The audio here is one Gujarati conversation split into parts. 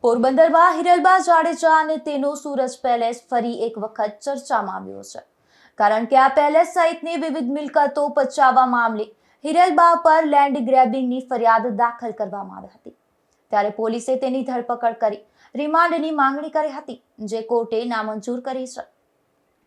પોરબંદરમાં હિરલબા જાડેજા અને તેનો સુરજ પેલેસ ફરી એક વખત ચર્ચામાં આવ્યો છે, કારણ કે આ પેલેસ સહિતની વિવિધ મિલકતો પચાવવા મામલે હિરલબા પર લેન્ડ ગ્રેબિંગની ફરિયાદ દાખલ કરવામાં આવી હતી। ત્યારે પોલીસે તેની ધરપકડ કરી રિમાન્ડની માંગણી કરી હતી, જે કોર્ટે નામંજૂર કરી છે।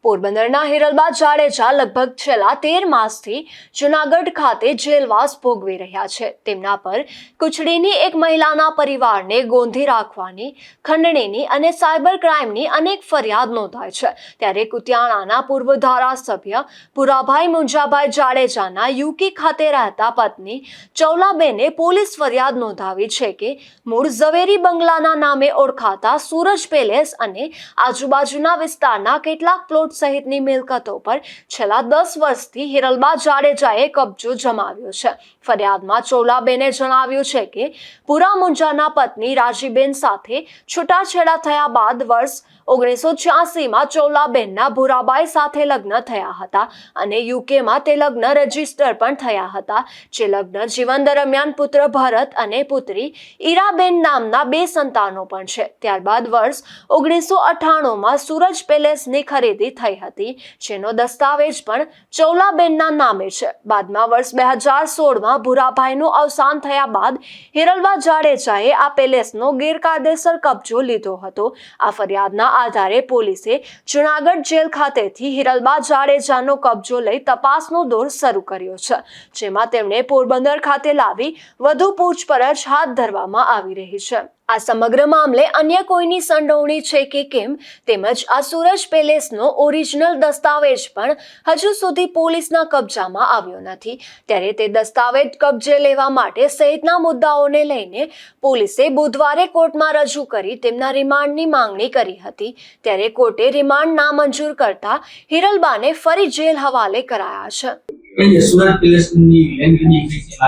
પોરબંદરના હિરલબા જાડેજા લગભગ છેલ્લા 13 માસથી જૂનાગઢ ખાતે જેલવાસ ભોગવી રહ્યા છે। તેમના પર કુચડીની એક મહિલાના પરિવારને ગોંધી રાખવાની, ખંડણીની અને સાયબર ક્રાઇમની અનેક ફરિયાદ નોંધાઈ છે। ત્યારે કુતિયાણાના પૂર્વ ધારાસભ્ય પુરાભાઈ મુંજાભાઈ જાડેજાના યુકે ખાતે રહેતા પત્ની ચૌલાબેને પોલીસ ફરિયાદ નોંધાવી છે કે મૂળ ઝવેરી બંગલાના નામે ઓળખાતા સુરજ પેલેસ અને આજુબાજુના વિસ્તારના કેટલાક પ્લોટ સહિતની મિલકતો પર છેલ્લા 10 વર્ષથી હિરલબા જાડેજાએ કબજો જમાવ્યો છે। ફરિયાદમાં ચૌલાબેને જણાવ્યું છે કે પુરા મુંજાના પત્ની રાજીબેન સાથે છૂટાછેડા થયા બાદ વર્ષ 1986માં ચૌલાબેનના ભુરાબાઈ સાથે લગ્ન થયા હતા અને યુકેમાં તે લગ્ન રજીસ્ટર પણ થયા હતા, જે લગ્ન જીવન દરમિયાન પુત્ર ભરત અને પુત્રી ઈરાબેન નામના 2 સંતાનો પણ છે। ત્યારબાદ વર્ષ 1998માં સુરજ પેલેસની ખરીદી થઈ હતી, જેનો દસ્તાવેજ પણ ચૌલાબેનના નામે છે। બાદમાં વર્ષ 2016માં ભુરાભાઈનું અવસાન થયા બાદ હિરલબા જાડેજાએ આ પેલેસનો ગેરકાયદેસર કબજો લીધો હતો। આ ફરિયાદના આધારે પોલીસે જૂનાગઢ જેલ ખાતેથી હિરલબા જાડેજાનો કબજો લઈ તપાસનો દોર શરૂ કર્યો છે, જેમાં તેમણે પોરબંદર ખાતે લાવી વધુ પૂછપરછ હાથ ધરવામાં આવી રહી છે। આ સમગ્ર મામલે અન્ય કોઈની સંડોવણી છે કે કેમ, તેમજ આ સુરજ પેલેસનો ઓરિજિનલ દસ્તાવેજ પણ હજુ સુધી પોલીસના કબજામાં આવ્યો નથી। ત્યારે તે દસ્તાવેજ કબજે લેવા માટે સહિતના મુદ્દાઓને લઈને પોલીસે બુધવારે કોર્ટમાં રજૂ કરી તેમના રિમાન્ડની માંગણી કરી હતી। ત્યારે કોર્ટે રિમાન્ડ નામંજૂર કરતા હિરલબાને ફરી જેલ હવાલે કરાયા છે। સુરજ પેલેસની લેન્ડ ગ્રેબિંગ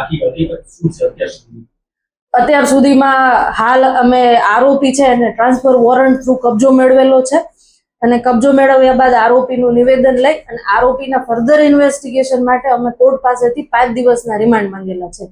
આખી હકીકત શું છે અત્યાર સુધીમાં હાલ અમે આરોપી છે અને ટ્રાન્સફર વોરંટ થ્રુ કબજો મેળવેલો છે અને કબજો મેળવ્યા બાદ આરોપીનું નિવેદન લઈ અને આરોપીના ફર્ધર ઇન્વેસ્ટિગેશન માટે અમે કોર્ટ પાસેથી 5 દિવસના રિમાન્ડ માંગેલા છે।